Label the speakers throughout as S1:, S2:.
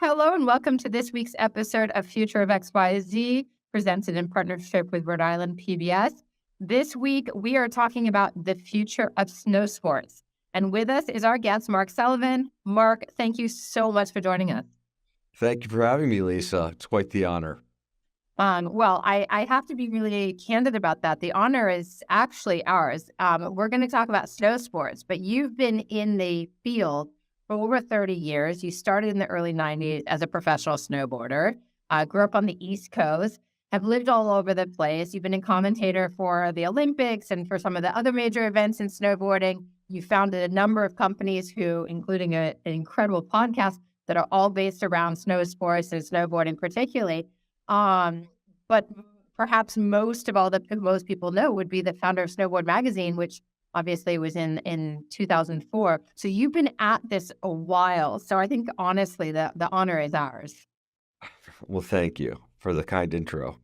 S1: Hello and welcome to this week's episode of Future of XYZ, presented in partnership with Rhode Island PBS. This week, we are talking about the future of snow sports. And with us is our guest, Mark Sullivan. Mark, thank you so much for joining us.
S2: Thank you for having me, Lisa. It's quite the honor.
S1: I have to be really candid about that. The honor is actually ours. We're going to talk about snow sports, but you've been in the field for over 30 years. You started in the early 90s as a professional snowboarder, grew up on the East Coast, have lived all over the place. You've been a commentator for the Olympics and for some of the other major events in snowboarding. You founded a number of companies including an incredible podcast that are all based around snow sports and snowboarding particularly. But perhaps most of all that most people know would be the founder of Snowboard magazine, which obviously was in 2004. So you've been at this a while. So I think honestly, the honor is ours.
S2: Well, thank you for the kind intro.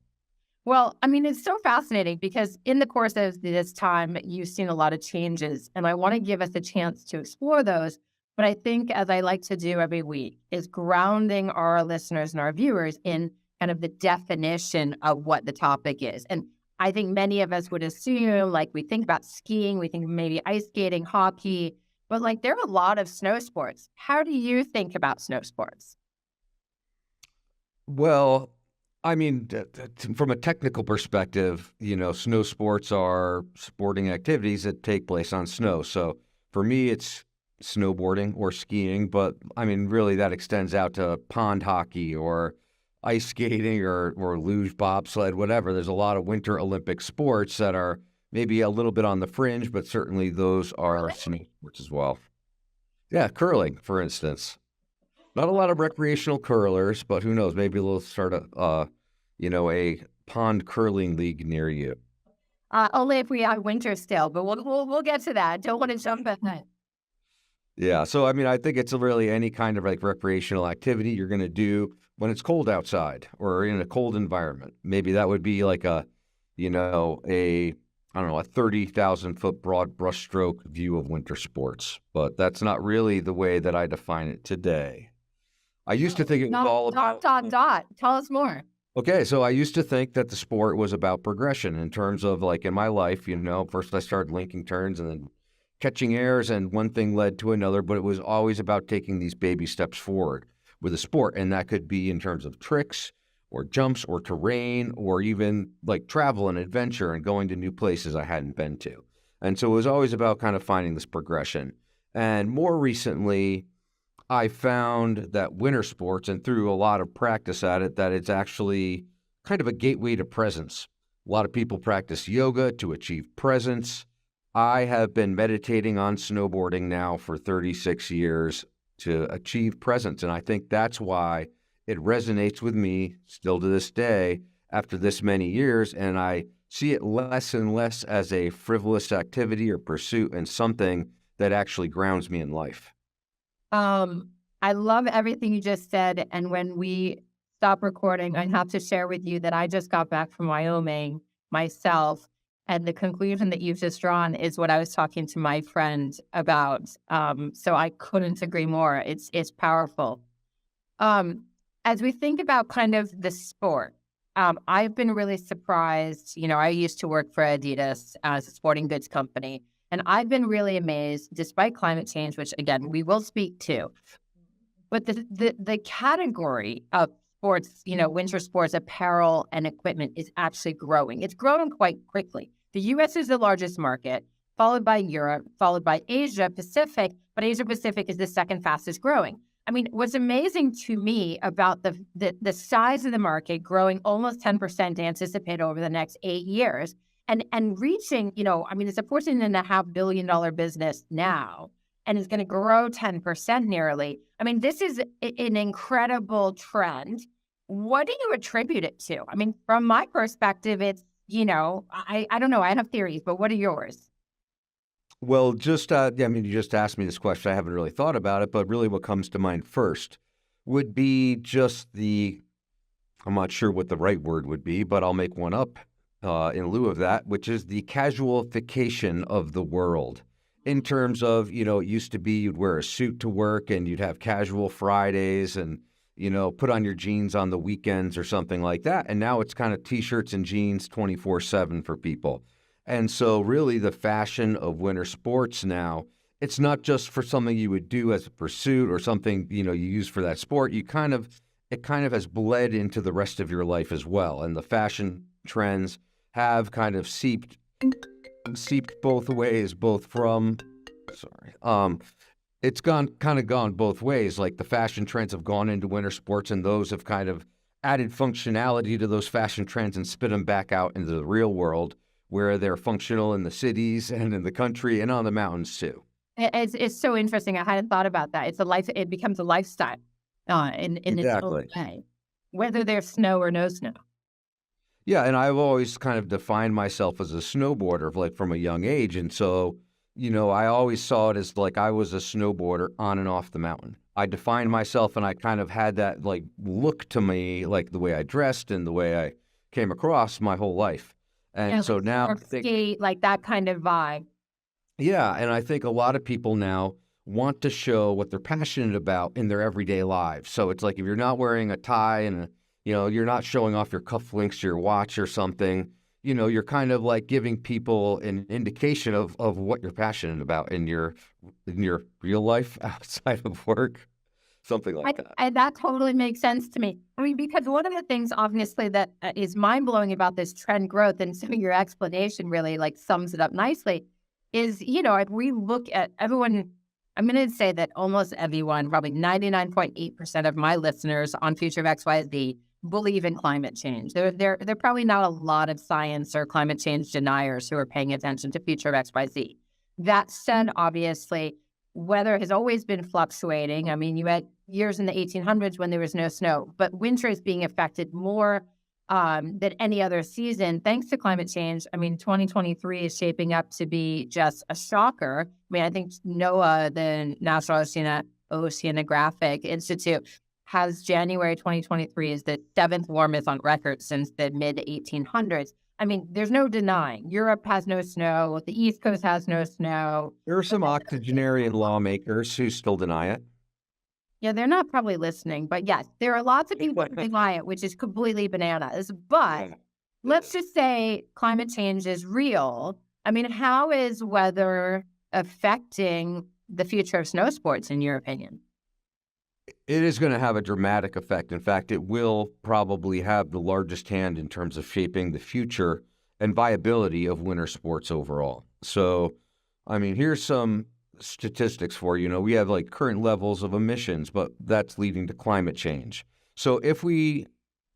S1: Well, I mean, it's so fascinating because in the course of this time, you've seen a lot of changes, and I want to give us a chance to explore those. But I think, as I like to do every week, is grounding our listeners and our viewers in kind of the definition of what the topic is. And I think many of us would assume, like, we think about skiing, we think maybe ice skating, hockey, but like there are a lot of snow sports. How do you think about snow sports?
S2: Well, I mean, from a technical perspective, snow sports are sporting activities that take place on snow. So for me, it's snowboarding or skiing, but I mean, really that extends out to pond hockey or ice skating or luge, bobsled, whatever. There's a lot of winter Olympic sports that are maybe a little bit on the fringe, but certainly those are snow sports as well. Yeah, curling, for instance. Not a lot of recreational curlers, but who knows? Maybe we'll start a pond curling league near you.
S1: Only if we have winter still, but we'll get to that. Don't want to jump at that.
S2: Yeah, so I mean, I think it's really any kind of like recreational activity you're going to do when it's cold outside or in a cold environment. Maybe that would be like a 30,000-foot broad brushstroke view of winter sports. But that's not really the way that I define it today. I used to think it was all about...
S1: Tell us more.
S2: Okay, so I used to think that the sport was about progression in terms of like in my life, first I started linking turns and then catching airs, and one thing led to another, but it was always about taking these baby steps forward with a sport. And that could be in terms of tricks or jumps or terrain or even like travel and adventure and going to new places I hadn't been to. And so it was always about kind of finding this progression. And more recently, I found that winter sports, and through a lot of practice at it, that it's actually kind of a gateway to presence. A lot of people practice yoga to achieve presence. I have been meditating on snowboarding now for 36 years to achieve presence. And I think that's why it resonates with me still to this day after this many years. And I see it less and less as a frivolous activity or pursuit and something that actually grounds me in life.
S1: I love everything you just said. And when we stop recording, I have to share with you that I just got back from Wyoming myself. And the conclusion that you've just drawn is what I was talking to my friend about. So I couldn't agree more. It's powerful. As we think about kind of the sport, I've been really surprised. I used to work for Adidas as a sporting goods company, and I've been really amazed, despite climate change, which again we will speak to. But the category of sports, winter sports apparel and equipment is actually growing. It's growing quite quickly. The U.S. is the largest market, followed by Europe, followed by Asia Pacific, but Asia Pacific is the second fastest growing. I mean, what's amazing to me about the size of the market growing almost 10% anticipated over the next 8 years and reaching, it's a $14.5 billion business now and is going to grow 10% nearly. I mean, this is an incredible trend. What do you attribute it to? I mean, from my perspective, it's, I don't know. I have theories, but what are yours?
S2: Well, you just asked me this question. I haven't really thought about it, but really what comes to mind first would be just I'm not sure what the right word would be, but I'll make one up in lieu of that, which is the casualification of the world. In terms of, it used to be you'd wear a suit to work and you'd have casual Fridays and, put on your jeans on the weekends or something like that. And now it's kind of t-shirts and jeans 24/7 for people. And so really the fashion of winter sports now, it's not just for something you would do as a pursuit or something, you use for that sport. It kind of has bled into the rest of your life as well. And the fashion trends have kind of seeped both ways, both from, it's gone both ways. Like the fashion trends have gone into winter sports, and those have kind of added functionality to those fashion trends and spit them back out into the real world where they're functional in the cities and in the country and on the mountains too.
S1: It's so interesting. I hadn't thought about that. It becomes a lifestyle in its own
S2: Exactly.
S1: way, whether there's snow or no snow.
S2: Yeah, and I've always kind of defined myself as a snowboarder, like from a young age. And so, I always saw it as like I was a snowboarder on and off the mountain. I defined myself and I kind of had that like look to me, like the way I dressed and the way I came across my whole life.
S1: Yeah,
S2: And so
S1: like
S2: now I
S1: surf,
S2: think,
S1: skate, like that kind of vibe.
S2: yeah, and I think a lot of people now want to show what they're passionate about in their everyday lives. So it's like if you're not wearing a tie and you're not showing off your cufflinks to your watch or something, you're kind of like giving people an indication of what you're passionate about in your real life outside of work, something like that.
S1: That totally makes sense to me. I mean, because one of the things, obviously, that is mind blowing about this trend growth, and so your explanation really like sums it up nicely, is if we look at everyone, I'm going to say that almost everyone, probably 99.8% of my listeners on Future of XYZ believe in climate change. There are probably not a lot of science or climate change deniers who are paying attention to Future of XYZ. That said, obviously, weather has always been fluctuating. I mean, you had years in the 1800s when there was no snow, but winter is being affected more than any other season thanks to climate change. I mean, 2023 is shaping up to be just a shocker. I mean, I think NOAA, the National Oceanographic Institute, has January 2023 is the seventh warmest on record since the mid 1800s. I mean, there's no denying Europe has no snow. The East Coast has no snow.
S2: There are some octogenarian lawmakers who still deny it.
S1: Yeah, they're not probably listening, but yes, there are lots of people who deny it, which is completely bananas. But let's just say climate change is real. I mean, how is weather affecting the future of snow sports, in your opinion?
S2: It is going to have a dramatic effect. In fact, it will probably have the largest hand in terms of shaping the future and viability of winter sports overall. So, I mean, here's some statistics for you. We have like current levels of emissions, but that's leading to climate change. So if we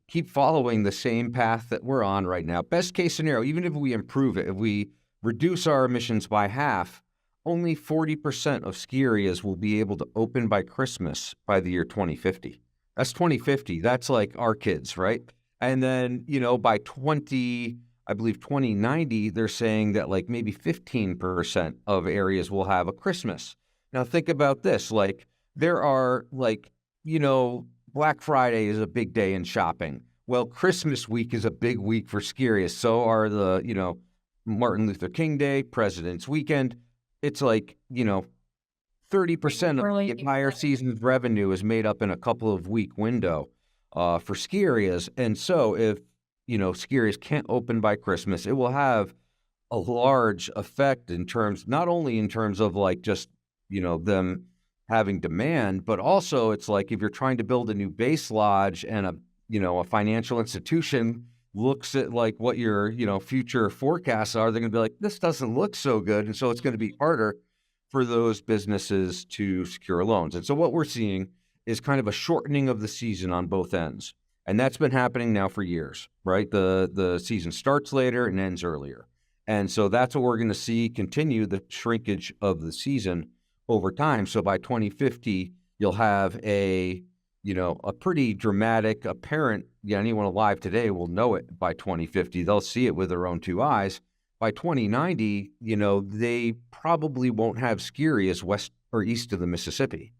S2: keep following the same path that we're on right now, best case scenario, even if we improve it, if we reduce our emissions by half, only 40% of ski areas will be able to open by Christmas by the year 2050. That's 2050. That's like our kids, right? And then, by I believe 2090, they're saying that like maybe 15% of areas will have a Christmas. Now think about this, like there are like, Black Friday is a big day in shopping. Well, Christmas week is a big week for ski areas. So are the, Martin Luther King Day, President's Weekend. It's like, 30% of the entire season's revenue is made up in a couple of week window for ski areas. And so if, ski areas can't open by Christmas, it will have a large effect not only in terms of like just, them having demand, but also it's like if you're trying to build a new base lodge and a financial institution looks at like what your, future forecasts are, they're going to be like, this doesn't look so good. And so it's going to be harder for those businesses to secure loans. And so what we're seeing is kind of a shortening of the season on both ends. And that's been happening now for years, right? The season starts later and ends earlier. And so that's what we're going to see continue the shrinkage of the season over time. So by 2050, you'll have a pretty dramatic, apparent, anyone alive today will know it by 2050. They'll see it with their own two eyes. By 2090, they probably won't have ski areas west or east of the Mississippi,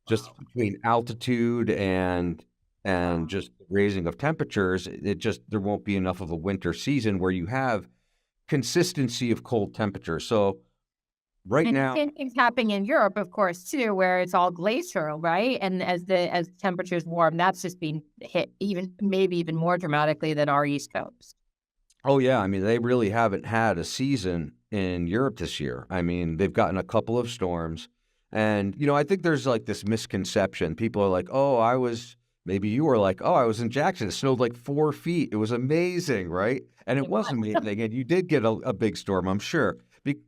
S2: just between altitude and just raising of temperatures. There won't be enough of a winter season where you have consistency of cold temperatures. So, I mean, here's some statistics for you. We have like current levels of emissions, but that's only 40% of ski areas will be able to open by Christmas by the year 2050. That's 2050. That's like, 30% of the entire season's revenue is made up in a couple of week window for ski areas. And so if, consistency of cold temperatures. So Right
S1: And the
S2: now,
S1: same thing's happening in Europe, of course, too, where it's all glacial, right? And as temperatures warm, that's just being hit even maybe even more dramatically than our East Coast.
S2: oh yeah, I mean, they really haven't had a season in Europe this year. I mean, they've gotten a couple of storms. And, I think there's like this misconception. People are like, oh, maybe you were like, oh, I was in Jackson. It snowed like 4 feet. It was amazing, right? And it
S1: It
S2: was
S1: was.
S2: amazing. And you did get a big storm, I'm sure.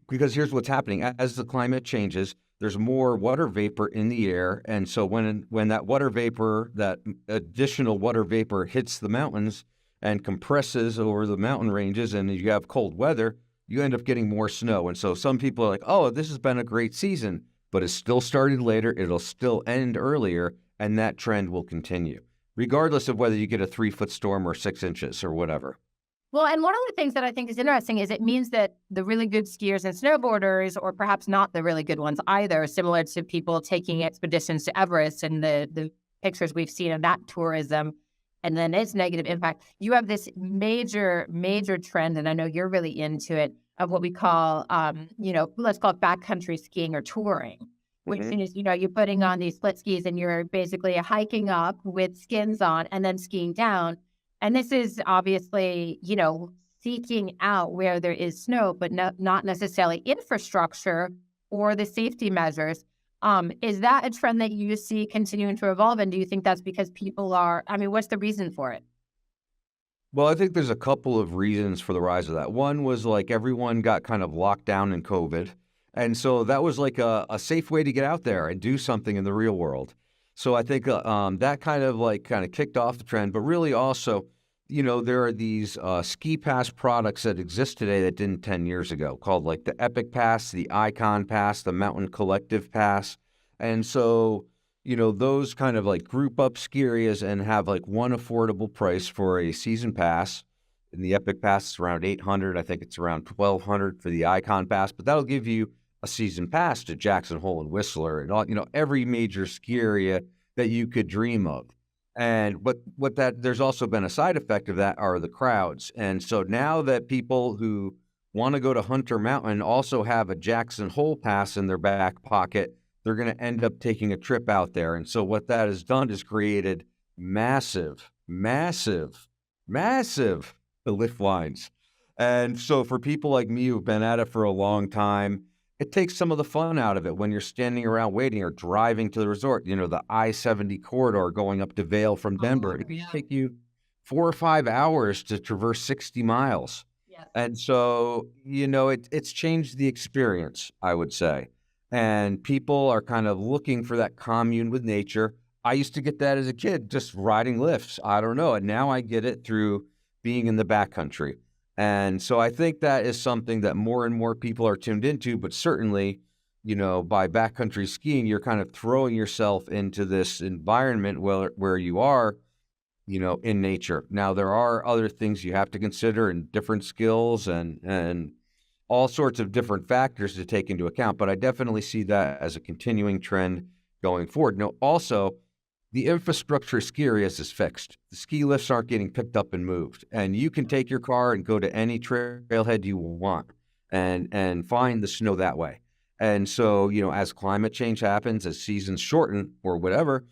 S2: Because here's what's happening. As the climate changes, there's more water vapor in the air. And so when that water vapor, that additional water vapor hits the mountains, and compresses over the mountain ranges and you have cold weather, you end up getting more snow. And so some people are like, oh, this has been a great season, but it still started later. It'll still end earlier, and that trend will continue, regardless of whether you get a 3-foot storm or 6 inches or whatever.
S1: Well, and one of the things that I think is interesting is it means that the really good skiers and snowboarders, or perhaps not the really good ones either, similar to people taking expeditions to Everest and the pictures we've seen of that tourism and then its negative impact, you have this major, major trend, and I know you're really into it, of what we call, let's call it backcountry skiing or touring, which
S2: Hmm.
S1: is, you're putting on these split skis and you're basically hiking up with skins on and then skiing down. And this is obviously, seeking out where there is snow, but not necessarily infrastructure or the safety measures. Is that a trend that you see continuing to evolve? And do you think that's because what's the reason for it?
S2: Well, I think there's a couple of reasons for the rise of that. One was like everyone got kind of locked down in COVID. And so that was like a safe way to get out there and do something in the real world. So I think that kind of kicked off the trend. But really also, there are these ski pass products that exist today that didn't 10 years ago, called like the Epic Pass, the Icon Pass, the Mountain Collective Pass. And so those kind of like group up ski areas and have like one affordable price for a season pass. In the Epic Pass, it's around 800. I think it's around 1,200 for the Icon Pass, but that'll give you a season pass to Jackson Hole and Whistler and all, every major ski area that you could dream of. And there's also been a side effect of that are the crowds. And so now that people who want to go to Hunter Mountain also have a Jackson Hole pass in their back pocket, they're going to end up taking a trip out there. And so what that has done is created massive, massive, massive lift lines. And so for people like me who've been at it for a long time, it takes some of the fun out of it when you're standing around waiting or driving to the resort, the I-70 corridor going up to Vail from Denver. It can take you 4 or 5 hours to traverse 60 miles.
S1: Yes.
S2: And so, it's changed the experience, I would say. And people are kind of looking for that commune with nature. I used to get that as a kid, just riding lifts. I don't know. And now I get it through being in the backcountry. And so I think that is something that more and more people are tuned into. But certainly, by backcountry skiing, you're kind of throwing yourself into this environment where you are, in nature. Now, there are other things you have to consider and different skills and all sorts of different factors to take into account, but I definitely see that as a continuing trend going forward. Now, also, the infrastructure of ski areas is fixed. The ski lifts aren't getting picked up and moved, and you can take your car and go to any trailhead you want and find the snow that way. And so, as climate change happens, as seasons shorten or whatever,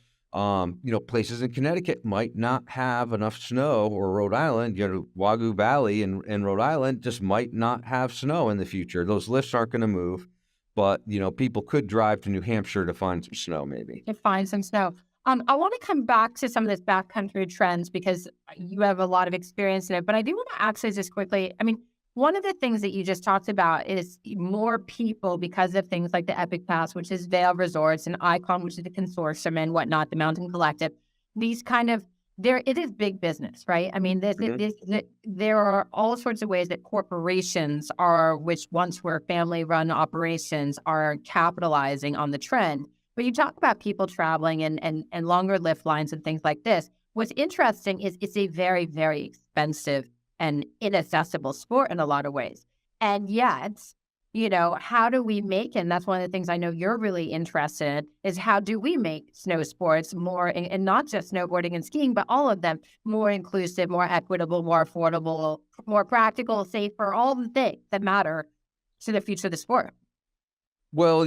S2: places in Connecticut might not have enough snow, or Rhode Island, Wagyu Valley in Rhode Island just might not have snow in the future. Those lifts aren't going to move, but, people could drive to New Hampshire to find some snow maybe.
S1: To find some snow. I want to come back to some of this backcountry trends because you have a lot of experience in it. But I do want to actually just quickly, one of the things that you just talked about is more people because of things like the Epic Pass, which is Vail Resorts, and Icon, which is the consortium and whatnot, the Mountain Collective. These kind of it is big business, right? There are all sorts of ways that corporations which once were family-run operations, are capitalizing on the trend. But you talk about people traveling and longer lift lines and things like this. What's interesting is it's a very, very expensive and inaccessible sport in a lot of ways. And yet, how do we make, and that's one of the things I know you're really interested in, is how do we make snow sports more, and not just snowboarding and skiing, but all of them more inclusive, more equitable, more affordable, more practical, safer, all the things that matter to the future of the sport.
S2: Well, I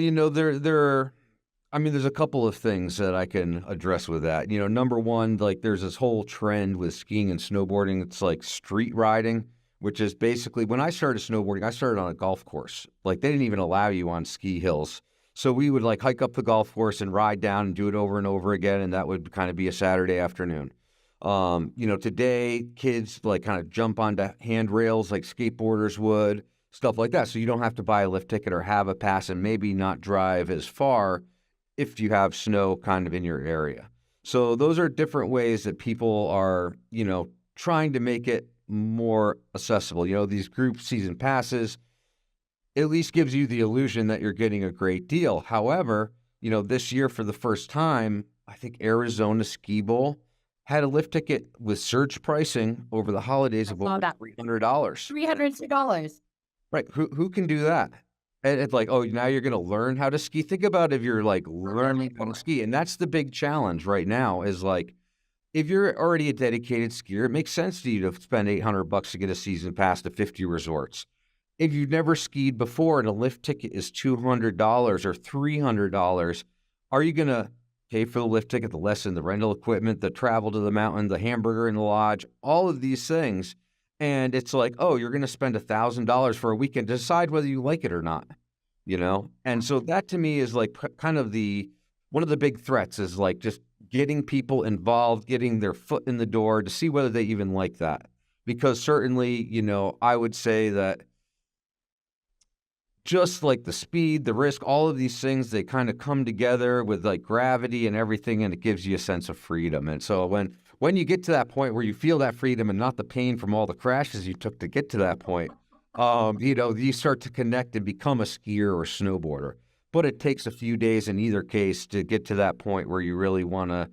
S2: mean, there's a couple of things that I can address with that. Number one, like there's this whole trend with skiing and snowboarding. It's like street riding, which is basically when I started snowboarding, I started on a golf course. Like they didn't even allow you on ski hills. So we would like hike up the golf course and ride down and do it over and over again. And that would kind of be a Saturday afternoon. Today kids like kind of jump onto handrails like skateboarders would, stuff like that. So you don't have to buy a lift ticket or have a pass and maybe not drive as far if you have snow kind of in your area. So those are different ways that people are, trying to make it more accessible. These group season passes at least gives you the illusion that you're getting a great deal. However, this year for the first time, I think Arizona Ski Bowl had a lift ticket with surge pricing over the holidays
S1: I
S2: of
S1: saw
S2: over
S1: that.
S2: $300.
S1: $300.
S2: Right. Who can do that? And it's like, oh, now you're going to learn how to ski. Think about if you're like learning how to ski. And that's the big challenge right now is like, if you're already a dedicated skier, it makes sense to you to spend $800 to get a season pass to 50 resorts. If you've never skied before and a lift ticket is $200 or $300, are you going to pay for the lift ticket, the lesson, the rental equipment, the travel to the mountain, the hamburger in the lodge, all of these things? And it's like, oh, you're going to spend $1,000 for a weekend to decide whether you like it or not, And so that to me is like kind of one of the big threats is like just getting people involved, getting their foot in the door to see whether they even like that. Because certainly, I would say that just like the speed, the risk, all of these things, they kind of come together with like gravity and everything, and it gives you a sense of freedom. And so when you get to that point where you feel that freedom and not the pain from all the crashes you took to get to that point, you start to connect and become a skier or snowboarder. But it takes a few days in either case to get to that point where you really want to,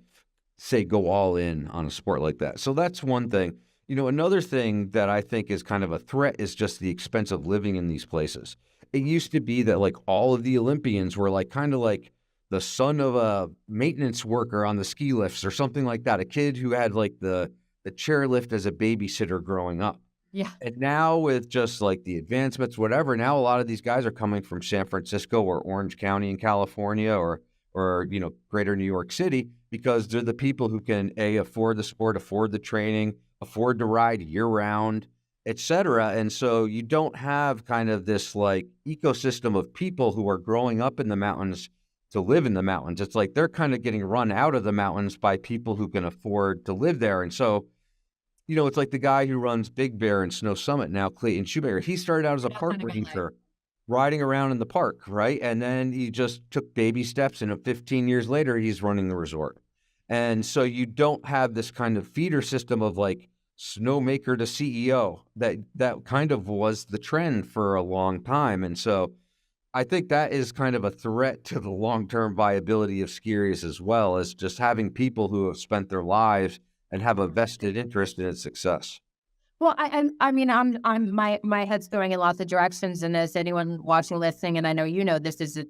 S2: say, go all in on a sport like that. So that's one thing. Another thing that I think is kind of a threat is just the expense of living in these places. It used to be that like all of the Olympians were like kind of like the son of a maintenance worker on the ski lifts or something like that. A kid who had like the chairlift as a babysitter growing up.
S1: Yeah.
S2: And now with just like the advancements, whatever, now a lot of these guys are coming from San Francisco or Orange County in California or greater New York City because they're the people who can afford the sport, afford the training, afford to ride year round, etc. And so you don't have kind of this like ecosystem of people who are growing up in the mountains to live in the mountains. It's like they're kind of getting run out of the mountains by people who can afford to live there. And so, it's like the guy who runs Big Bear and Snow Summit now, Clayton Shoemaker. He started out as a park ranger riding around in the park, right? And then he just took baby steps, and 15 years later, he's running the resort. And so you don't have this kind of feeder system of like snowmaker to CEO that kind of was the trend for a long time. And so I think that is kind of a threat to the long-term viability of skiers as well as just having people who have spent their lives and have a vested interest in its success.
S1: Well, my head's going in lots of directions, and as anyone watching, listening, and I know this is a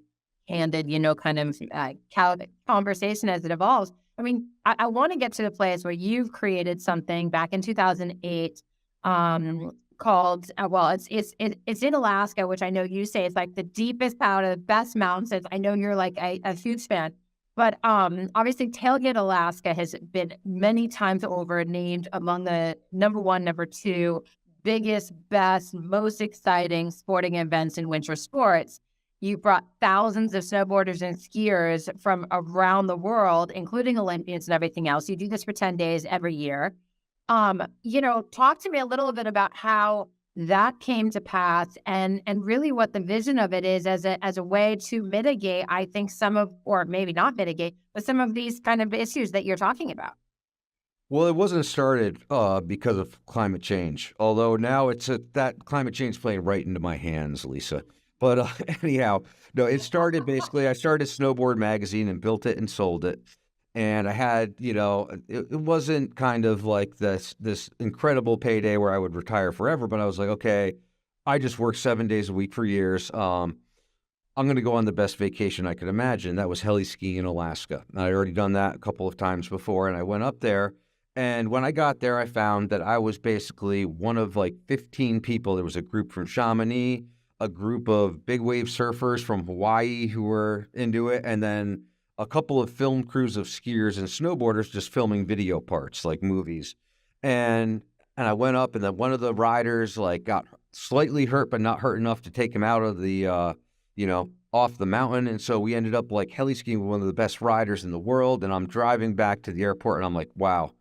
S1: candid, kind of conversation as it evolves. I mean, I want to get to the place where you've created something back in 2008 called, it's in Alaska, which I know you say is like the deepest out of the best mountains. I know you're like a huge fan. But obviously, Tailgate, Alaska has been many times over named among the number one, number two biggest, best, most exciting sporting events in winter sports. You brought thousands of snowboarders and skiers from around the world, including Olympians and everything else. You do this for 10 days every year. Talk to me a little bit about how that came to pass and really what the vision of it is as a way to mitigate, I think, or maybe not mitigate, but some of these kind of issues that you're talking about.
S2: Well, it wasn't started because of climate change, although now that climate change playing right into my hands, Lisa. But anyhow, no, it started basically, I started Snowboard magazine and built it and sold it. And I had, it wasn't kind of like this incredible payday where I would retire forever, but I was like, okay, I just worked 7 days a week for years. I'm going to go on the best vacation I could imagine. That was heli skiing in Alaska. I'd already done that a couple of times before, and I went up there. And when I got there, I found that I was basically one of like 15 people. There was a group from Chamonix, a group of big wave surfers from Hawaii who were into it, and then a couple of film crews of skiers and snowboarders just filming video parts like movies. And I went up, and then one of the riders like got slightly hurt, but not hurt enough to take him out of the off the mountain. And so we ended up like heli skiing with one of the best riders in the world. And I'm driving back to the airport, and I'm like, wow,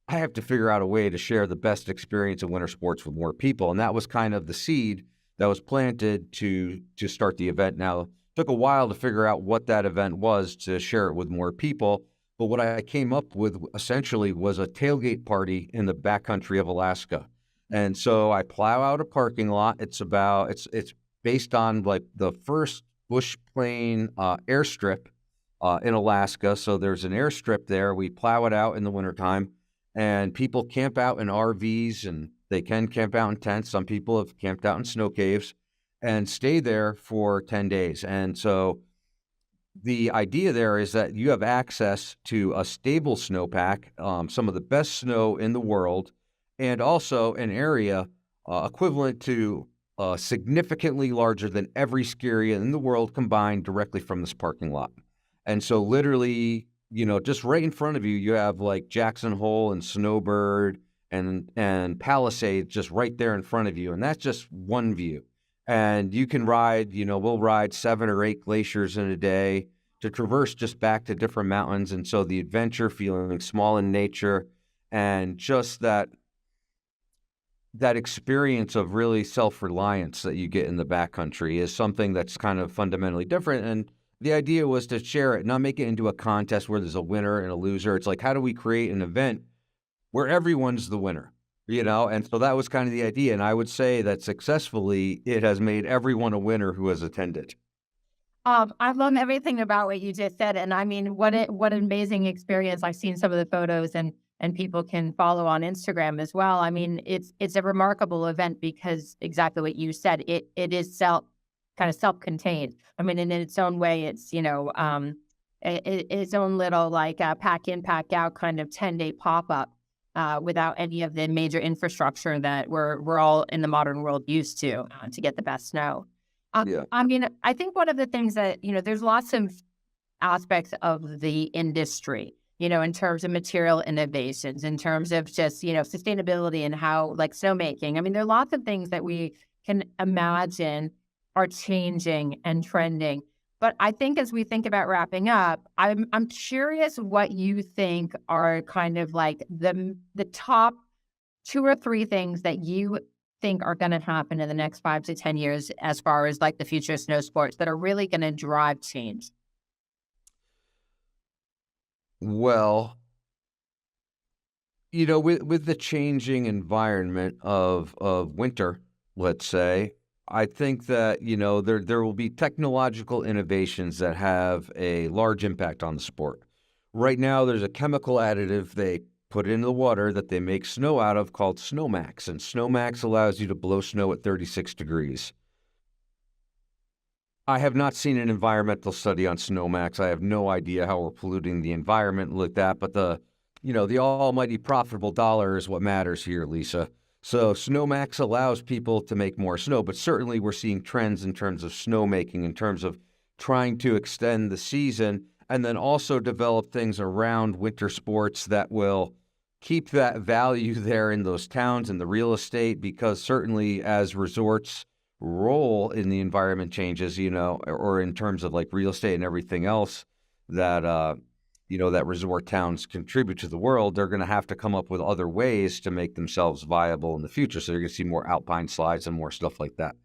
S2: I have to figure out a way to share the best experience of winter sports with more people. And that was kind of the seed that was planted to start the event. Now, it took a while to figure out what that event was to share it with more people. But what I came up with essentially was a tailgate party in the backcountry of Alaska. And so I plow out a parking lot. It's based on like the first bush plane airstrip in Alaska. So there's an airstrip there. We plow it out in the wintertime, and people camp out in RVs, and they can camp out in tents. Some people have camped out in snow caves and stay there for 10 days. And so the idea there is that you have access to a stable snowpack, some of the best snow in the world, and also an area equivalent to significantly larger than every ski area in the world combined directly from this parking lot. And so literally, just right in front of you, you have like Jackson Hole and Snowbird and Palisades just right there in front of you. And that's just one view. And you can ride, we'll ride 7 or 8 glaciers in a day to traverse just back to different mountains. And so the adventure, feeling small in nature, and just that experience of really self-reliance that you get in the backcountry is something that's kind of fundamentally different. And the idea was to share it, not make it into a contest where there's a winner and a loser. It's like, how do we create an event where everyone's the winner? And so that was kind of the idea. And I would say that successfully, it has made everyone a winner who has attended.
S1: I love everything about what you just said. And I mean, what an amazing experience. I've seen some of the photos, and people can follow on Instagram as well. I mean, it's a remarkable event because exactly what you said, it is kind of self-contained. I mean, in its own way, it's, its own little like pack in, pack out kind of 10-day pop-up without any of the major infrastructure that we're all in the modern world used to get the best snow.
S2: Yeah.
S1: I mean, I think one of the things that, there's lots of aspects of the industry, in terms of material innovations, in terms of just, sustainability and how like snowmaking. I mean, there are lots of things that we can imagine are changing and trending. But I think as we think about wrapping up, I'm curious what you think are kind of like the top 2 or 3 things that you think are going to happen in the next 5 to 10 years as far as like the future of snow sports that are really going to drive change?
S2: Well, with the changing environment of winter, let's say, I think that, there will be technological innovations that have a large impact on the sport. Right now, there's a chemical additive they put into the water that they make snow out of called Snowmax. And Snowmax allows you to blow snow at 36 degrees. I have not seen an environmental study on Snowmax. I have no idea how we're polluting the environment like that. But the almighty profitable dollar is what matters here, Lisa. So Snowmax allows people to make more snow, but certainly we're seeing trends in terms of snowmaking, in terms of trying to extend the season, and then also develop things around winter sports that will keep that value there in those towns and the real estate, because certainly as resorts role in the environment changes, or in terms of like real estate and everything else that, that resort towns contribute to the world, they're going to have to come up with other ways to make themselves viable in the future. So you're going to see more alpine slides and more stuff like that.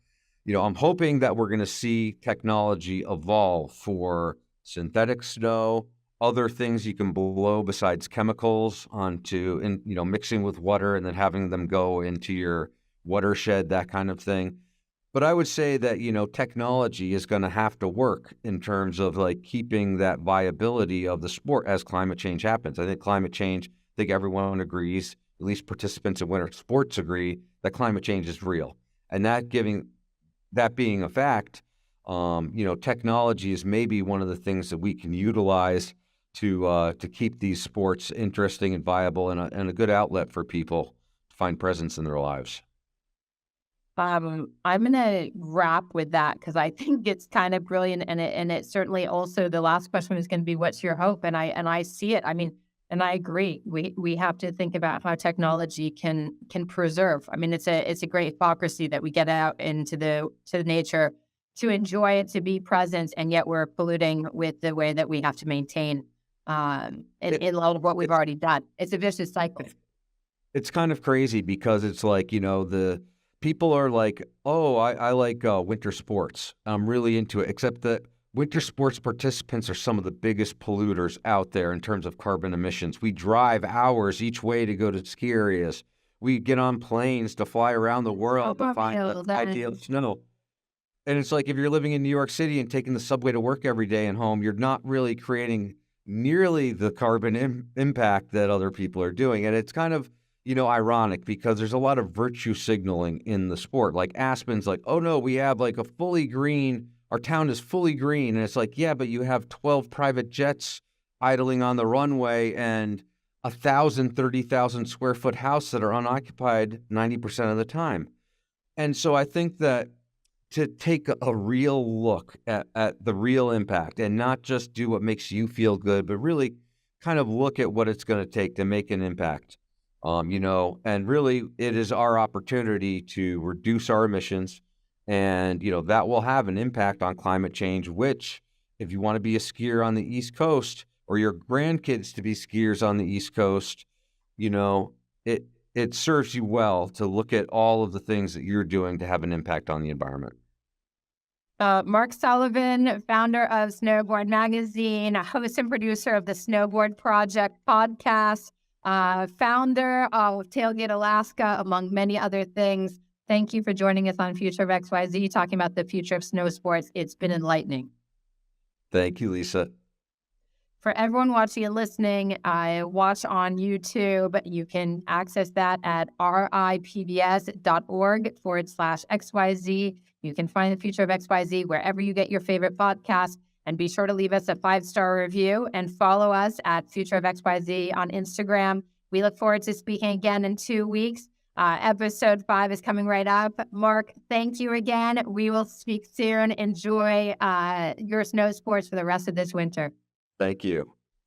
S2: I'm hoping that we're going to see technology evolve for synthetic snow, other things you can blow besides chemicals onto, mixing with water and then having them go into your watershed, that kind of thing. But I would say that, technology is going to have to work in terms of like keeping that viability of the sport as climate change happens. I think climate change, I think everyone agrees, at least participants in winter sports agree, that climate change is real. And that being a fact, technology is maybe one of the things that we can utilize to keep these sports interesting and viable, and a good outlet for people to find presence in their lives.
S1: I'm gonna wrap with that because I think it's kind of brilliant, and it certainly also the last question is going to be, "What's your hope?" And I see it. I mean, and I agree. We have to think about how technology can preserve. I mean, it's a great hypocrisy that we get out into the nature to enjoy it, to be present, and yet we're polluting with the way that we have to maintain
S2: It,
S1: in a lot of what we've
S2: it's
S1: already done. It's a vicious cycle.
S2: it's kind of crazy because it's like, the people are like, oh, I like winter sports. I'm really into it, except that winter sports participants are some of the biggest polluters out there in terms of carbon emissions. We drive hours each way to go to ski areas. We get on planes to fly around the world to find the ideal snow. And it's like if you're living in New York City and taking the subway to work every day and home, you're not really creating nearly the carbon impact that other people are doing. And it's kind of, ironic because there's a lot of virtue signaling in the sport. Like Aspen's like, oh no, we have like a fully green, our town is fully green. And it's like, yeah, but you have 12 private jets idling on the runway and 30,000 square foot house that are unoccupied 90% of the time. And so I think that to take a real look at the real impact and not just do what makes you feel good, but really kind of look at what it's going to take to make an impact. And really it is our opportunity to reduce our emissions and, that will have an impact on climate change, which if you want to be a skier on the East Coast or your grandkids to be skiers on the East Coast, you know, it, it serves you well to look at all of the things that you're doing to have an impact on the environment.
S1: Mark Sullivan, founder of Snowboard Magazine, host and producer of the Snowboard Project podcast, founder of Tailgate, Alaska, among many other things. Thank you for joining us on Future of XYZ, talking about the future of snow sports. It's been enlightening.
S2: Thank you, Lisa.
S1: For everyone watching and listening, watch on YouTube. You can access that at ripbs.org/XYZ. You can find the Future of XYZ wherever you get your favorite podcast. And be sure to leave us a 5-star review and follow us at Future of XYZ on Instagram. We look forward to speaking again in 2 weeks. Episode 5 is coming right up. Mark, thank you again. We will speak soon. Enjoy your snow sports for the rest of this winter.
S2: Thank you.